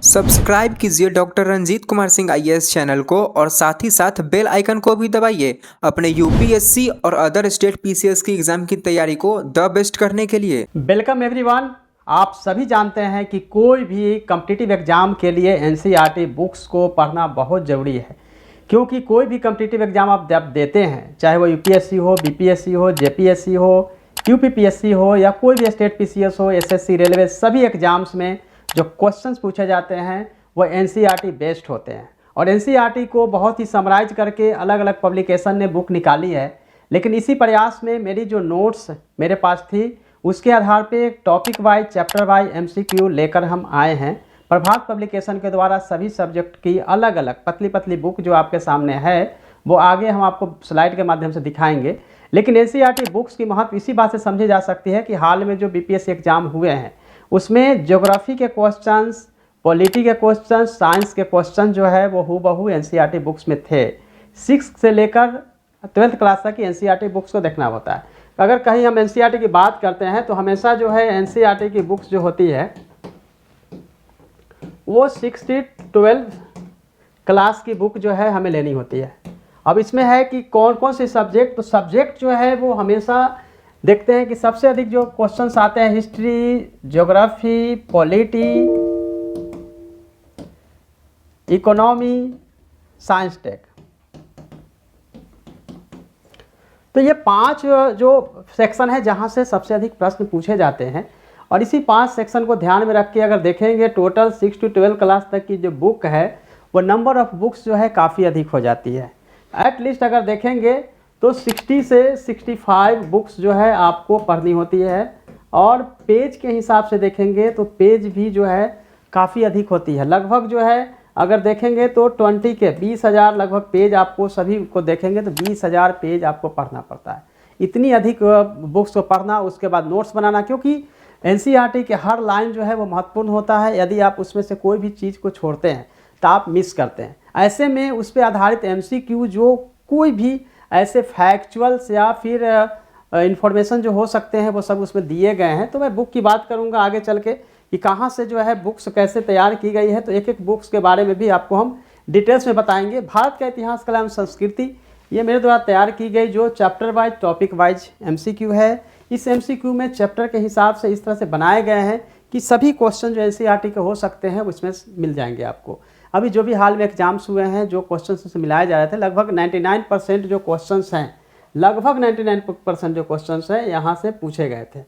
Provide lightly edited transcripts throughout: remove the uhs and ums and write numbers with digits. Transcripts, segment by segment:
Subscribe कीजिए doctor Ranjit Kumar Singh IAS channel को और साथ ही साथ बेल आइकन को भी दबाइए अपने यूपीएससी और अदर स्टेट पीसीएस की एग्जाम की तैयारी को द बेस्ट करने के लिए। Welcome everyone. आप सभी जानते हैं कि कोई भी कॉम्पिटिटिव एग्जाम के लिए एनसीईआरटी बुक्स को पढ़ना बहुत ज़रूरी है, क्योंकि कोई भी कॉम्पिटिटिव एग्जाम आप जब देते हैं, चाहे वो यूपीएससी हो, बीपीएससी हो, जेपीएससी हो, यूपीपीएससी हो या कोई भी स्टेट पीसीएस हो, एसएससी, रेलवे, सभी एग्जाम्स में जो क्वेश्चंस पूछे जाते हैं वो एनसीईआरटी बेस्ड होते हैं। और एनसीईआरटी को बहुत ही समराइज करके अलग अलग पब्लिकेशन ने बुक निकाली है, लेकिन इसी प्रयास में मेरी जो नोट्स मेरे पास थी उसके आधार पे topic wise, chapter wise MCQ लेकर हम आए हैं। प्रभात पब्लिकेशन के द्वारा सभी सब्जेक्ट की अलग अलग पतली पतली बुक जो आपके सामने है वो आगे हम आपको स्लाइड के माध्यम से दिखाएंगे। लेकिन एनसीईआरटी बुक्स की महत्व इसी बात से समझी जा सकती है कि हाल में जो बीपीएससी एग्जाम हुए हैं उसमें ज्योग्राफी के क्वेश्चंस, पॉलिटी के क्वेश्चंस, साइंस के क्वेश्चन जो है वो हूबहू एनसीईआरटी बुक्स में थे। 6 से लेकर 12th क्लास तक की एनसीईआरटी बुक्स को देखना होता है। अगर कहीं हम एनसीईआरटी की बात करते हैं तो हमेशा जो है एनसीईआरटी की बुक्स जो होती है वो 6 से 12 क्लास की बुक जो है हमें लेनी होती है। अब इसमें है कि कौन कौन से सब्जेक्ट, तो सब्जेक्ट जो है वो हमेशा देखते हैं कि सबसे अधिक जो क्वेश्चंस आते हैं history, geography, polity, economy, science tech. तो ये 5 जो सेक्शन है जहाँ से सबसे अधिक प्रश्न पूछे जाते हैं, और इसी 5 सेक्शन को ध्यान में रख के अगर देखेंगे टोटल 6 से 12 क्लास तक की जो बुक है वो नंबर ऑफ बुक्स जो है काफ़ी अधिक हो जाती है। एटलीस्ट अगर देखेंगे तो 60 से 65 बुक्स जो है आपको पढ़नी होती है, और पेज के हिसाब से देखेंगे तो पेज भी जो है काफ़ी अधिक होती है। लगभग जो है अगर देखेंगे तो 20 के 20,000 लगभग पेज आपको, सभी को देखेंगे तो 20,000 पेज आपको पढ़ना पड़ता है। इतनी अधिक बुक्स को पढ़ना, उसके बाद नोट्स बनाना, क्योंकि एनसीईआरटी के हर लाइन जो है वो महत्वपूर्ण होता है। यदि आप उसमें से कोई भी चीज़ को छोड़ते हैं तो आप मिस करते हैं। ऐसे में उस पर आधारित एमसीक्यू जो कोई भी ऐसे फैक्चुअल्स या फिर इंफॉर्मेशन जो हो सकते हैं वो सब उसमें दिए गए हैं। तो मैं बुक की बात करूंगा आगे चल के कि कहाँ से जो है बुक्स कैसे तैयार की गई है, तो एक एक बुक्स के बारे में भी आपको हम डिटेल्स में बताएंगे। भारत का इतिहास, कला एवं संस्कृति, ये मेरे द्वारा तैयार की गई जो chapter wise, topic wise MCQ है। इस एमसीक्यू में चैप्टर के हिसाब से इस तरह से बनाए गए हैं कि सभी क्वेश्चन जो एनसीईआरटी के हो सकते हैं उसमें मिल जाएंगे आपको। अभी जो भी हाल में एग्जाम्स हुए हैं, जो क्वेश्चन से मिलाए जा रहे थे, लगभग 99% जो क्वेश्चंस हैं, लगभग 99% जो क्वेश्चंस हैं यहाँ से पूछे गए थे।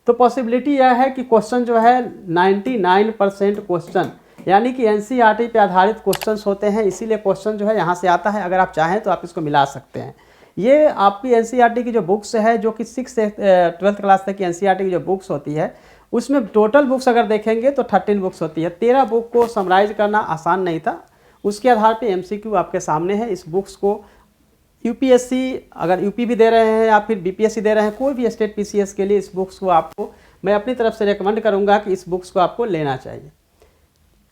तो पॉसिबिलिटी यह है कि क्वेश्चन जो है 99% क्वेश्चन यानी कि एनसीईआरटी पे आधारित क्वेश्चंस होते हैं, इसीलिए क्वेश्चन जो है यहाँ से आता है। अगर आप चाहें तो आप इसको मिला सकते हैं। ये आपकी एनसीईआरटी की जो बुक्स है, जो कि 6 से 12th क्लास तक की एनसीईआरटी की जो बुक्स होती है उसमें टोटल बुक्स अगर देखेंगे तो 13 बुक्स होती है। 13 बुक को समराइज करना आसान नहीं था। उसके आधार पे एमसीक्यू आपके सामने है। इस बुक्स को यूपीएससी, अगर यूपी भी दे रहे हैं या फिर बीपीएससी दे रहे हैं, कोई भी स्टेट पीसीएस के लिए इस बुक्स को आपको मैं अपनी तरफ से रेकमेंड करूंगा कि इस बुक्स को आपको लेना चाहिए।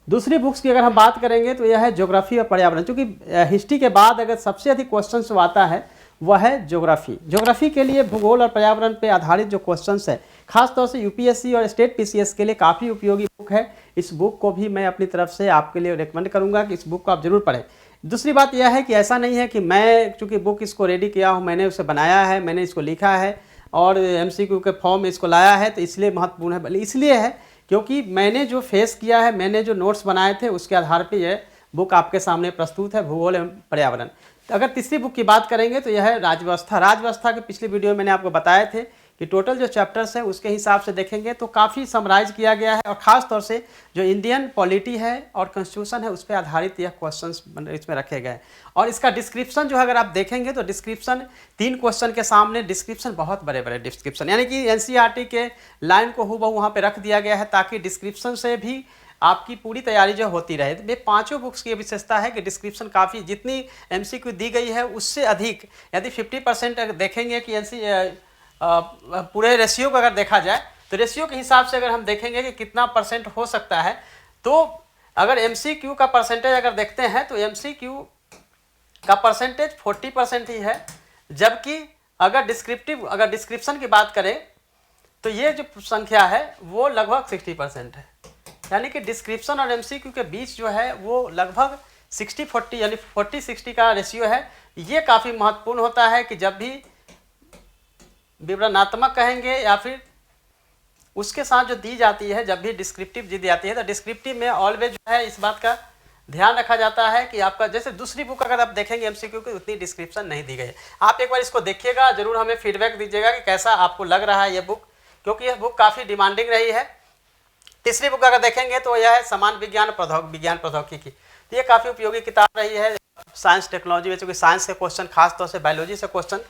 दूसरी बुक्स की अगर हम बात करेंगे तो यह है ज्योग्राफी और पर्यावरण। क्योंकि हिस्ट्री के बाद अगर सबसे अधिक क्वेश्चन जो आता है वह है ज्योग्राफी। ज्योग्राफी के लिए भूगोल और पर्यावरण पर आधारित जो क्वेश्चंस है, खासतौर से यूपीएससी और स्टेट पीसीएस के लिए काफ़ी उपयोगी बुक है। इस बुक को भी मैं अपनी तरफ से आपके लिए रेकमेंड करूंगा कि इस बुक को आप जरूर पढ़ें। दूसरी बात यह है कि ऐसा नहीं है कि मैं चूँकि बुक इसको रेडी किया हूँ, मैंने उसे बनाया है, मैंने इसको लिखा है और एमसीक्यू के फॉर्म में इसको लाया है तो इसलिए महत्वपूर्ण है। बल्कि इसलिए है क्योंकि मैंने जो फेस किया है, मैंने जो नोट्स बनाए थे उसके आधार पर यह बुक आपके सामने प्रस्तुत है, भूगोल एवं पर्यावरण। अगर तीसरी बुक की बात करेंगे तो यह है राजव्यवस्था। राजव्यवस्था के पिछले वीडियो में मैंने आपको बताए थे कि टोटल जो चैप्टर्स है उसके हिसाब से देखेंगे तो काफ़ी समराइज किया गया है, और ख़ास तौर से जो इंडियन पॉलिटी है और कॉन्स्टिट्यूशन है उस पर आधारित यह क्वेश्चंस इसमें रखे गए। और इसका डिस्क्रिप्शन जो है अगर आप देखेंगे तो डिस्क्रिप्शन 3 क्वेश्चन के सामने डिस्क्रिप्शन बहुत बड़े बड़े डिस्क्रिप्शन, यानी कि एनसीईआरटी के लाइन को हूबहू वहाँ पर रख दिया गया है ताकि डिस्क्रिप्शन से भी आपकी पूरी तैयारी जो होती रहे। तो ये 5 बुक्स की विशेषता है कि डिस्क्रिप्शन काफ़ी, जितनी एमसीक्यू दी गई है उससे अधिक, यदि 50% अगर देखेंगे कि पूरे रेशियो को अगर देखा जाए तो रेशियो के हिसाब से अगर हम देखेंगे कि कितना परसेंट हो सकता है, तो अगर एमसीक्यू का परसेंटेज अगर देखते हैं तो एमसीक्यू का परसेंटेज 40% ही है, जबकि अगर डिस्क्रिप्शन की बात करें तो ये जो संख्या है वो लगभग 60% है। यानी कि डिस्क्रिप्शन और एमसीक्यू के बीच जो है वो लगभग 60-40 यानी 40-60 का रेशियो है। ये काफ़ी महत्वपूर्ण होता है कि जब भी विवरणात्मक कहेंगे या फिर उसके साथ जो दी जाती है, जब भी डिस्क्रिप्टिव दी जाती है तो डिस्क्रिप्टिव में ऑलवेज जो है इस बात का ध्यान रखा जाता है कि आपका जैसे दूसरी बुक अगर आप देखेंगे एमसीक्यू की उतनी डिस्क्रिप्शन नहीं दी गई है। आप एक बार इसको देखिएगा, जरूर हमें फीडबैक दीजिएगा कि कैसा आपको लग रहा है ये बुक, क्योंकि यह बुक काफ़ी डिमांडिंग रही है। तीसरी बुक अगर देखेंगे तो यह है समान विज्ञान प्रौद्योगिकी। तो ये काफ़ी उपयोगी किताब रही है साइंस टेक्नोलॉजी में, चूँकि साइंस के क्वेश्चन खासतौर से बायोलॉजी से क्वेश्चन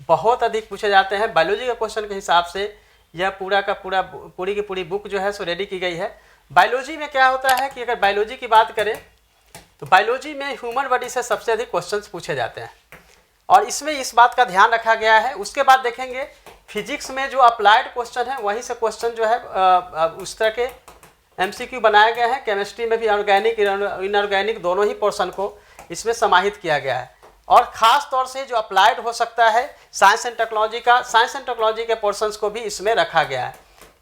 बहुत अधिक पूछे जाते हैं। बायोलॉजी के क्वेश्चन के हिसाब से यह पूरी की पूरी बुक जो है सो रेडी की गई है। बायोलॉजी में क्या होता है कि अगर बायोलॉजी की बात करें तो बायोलॉजी में ह्यूमन बॉडी से सबसे अधिक क्वेश्चंस पूछे जाते हैं और इसमें इस बात का ध्यान रखा गया है। उसके बाद देखेंगे फिजिक्स में जो अप्लाइड क्वेश्चन है वहीं से क्वेश्चन जो है उस तरह के एमसीक्यू बनाए गए हैं। केमिस्ट्री में भी ऑर्गेनिक इनऑर्गेनिक दोनों ही पोर्शन को इसमें समाहित किया गया है और ख़ास तौर से जो अप्लाइड हो सकता है साइंस एंड टेक्नोलॉजी के पोर्शंस को भी इसमें रखा गया है।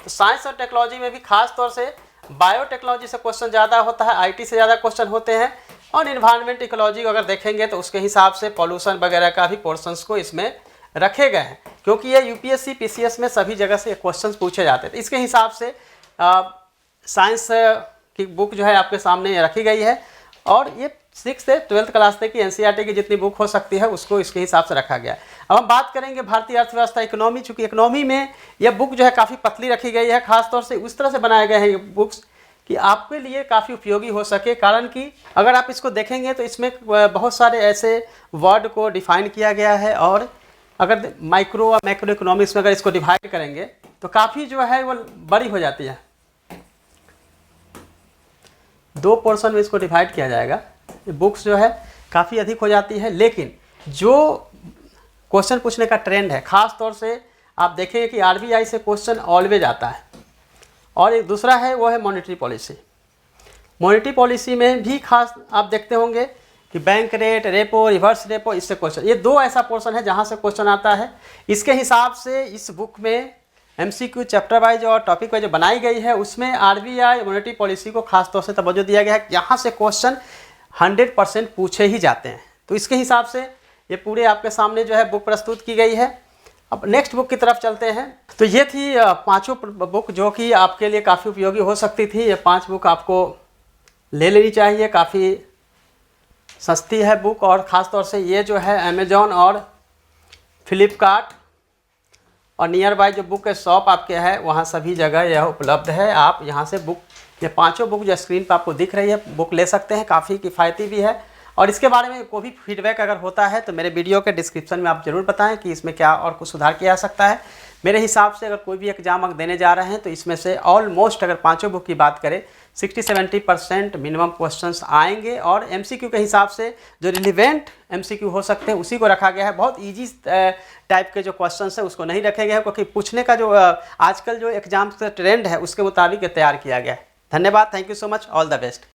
तो साइंस और टेक्नोलॉजी में भी खास तौर से बायोटेक्नोलॉजी से क्वेश्चन ज़्यादा होता है, आईटी से ज़्यादा क्वेश्चन होते हैं और इन्वायरमेंट इकोलॉजी अगर देखेंगे तो उसके हिसाब से पॉल्यूशन वगैरह का भी पोर्शंस को इसमें रखे गए हैं, क्योंकि ये यूपीएससी पीसीएस में सभी जगह से क्वेश्चन पूछे जाते हैं। इसके हिसाब से साइंस की बुक जो है आपके सामने रखी गई है और ये 6 से 12th क्लास तक की एनसीईआरटी की जितनी बुक हो सकती है उसको इसके हिसाब से रखा गया है। अब हम बात करेंगे भारतीय अर्थव्यवस्था इकोनॉमी, चूँकि इकोनॉमी में यह बुक जो है काफ़ी पतली रखी गई है, खासतौर से उस तरह से बनाए गए हैं ये बुक्स कि आपके लिए काफ़ी उपयोगी हो सके। कारण कि अगर आप इसको देखेंगे तो इसमें बहुत सारे ऐसे वर्ड को डिफाइन किया गया है और अगर माइक्रो और मैक्रो इकोनॉमिक्स में अगर इसको डिवाइड करेंगे तो काफ़ी जो है वो बड़ी हो जाती है। 2 पोर्शन में इसको डिवाइड किया जाएगा। बुक्स जो है काफ़ी अधिक हो जाती है, लेकिन जो क्वेश्चन पूछने का ट्रेंड है खास तौर से आप देखेंगे कि आरबीआई से क्वेश्चन ऑलवेज आता है और एक दूसरा है वो है मॉनेटरी पॉलिसी। मॉनेटरी पॉलिसी में भी खास आप देखते होंगे कि bank rate, repo, reverse repo, इससे क्वेश्चन, ये 2 ऐसा पोर्शन है जहाँ से क्वेश्चन आता है। इसके हिसाब से इस बुक में एमसीक्यू चैप्टर वाइज और टॉपिक वाइज जो बनाई गई है उसमें आरबीआई मॉनेटरी पॉलिसी को खास तौर से तवज्जो दिया गया है। यहाँ से क्वेश्चन 100% पूछे ही जाते हैं। तो इसके हिसाब से ये पूरे आपके सामने जो है बुक प्रस्तुत की गई है। अब नेक्स्ट बुक की तरफ चलते हैं। तो ये थी 5 बुक जो कि आपके लिए काफ़ी उपयोगी हो सकती थी। ये 5 बुक आपको ले लेनी चाहिए, काफ़ी सस्ती है बुक और ख़ास तौर से ये जो है अमेजॉन और फ्लिपकार्ट और नियर बाय जो बुक के शॉप आपके है वहाँ सभी जगह यह उपलब्ध है। आप यहाँ से बुक, ये 5 बुक जो स्क्रीन पर आपको दिख रही है बुक ले सकते हैं, काफ़ी किफ़ायती भी है। और इसके बारे में कोई भी फीडबैक अगर होता है तो मेरे वीडियो के डिस्क्रिप्शन में आप ज़रूर बताएं कि इसमें क्या और कुछ सुधार किया जा सकता है। मेरे हिसाब से अगर कोई भी एग्जाम अगर देने जा रहे हैं तो इसमें से ऑलमोस्ट अगर 5 बुक की बात करें 60-70% मिनिमम क्वेश्चंस आएंगे और एमसीक्यू के हिसाब से जो रिलेवेंट एमसीक्यू हो सकते हैं उसी को रखा गया है। बहुत ईजी टाइप के जो क्वेश्चंस है उसको नहीं रखे गए हैं, क्योंकि पूछने का जो आजकल जो एग्जाम का ट्रेंड है उसके मुताबिक तैयार किया गया है। धन्यवाद, thank you so much, all the best.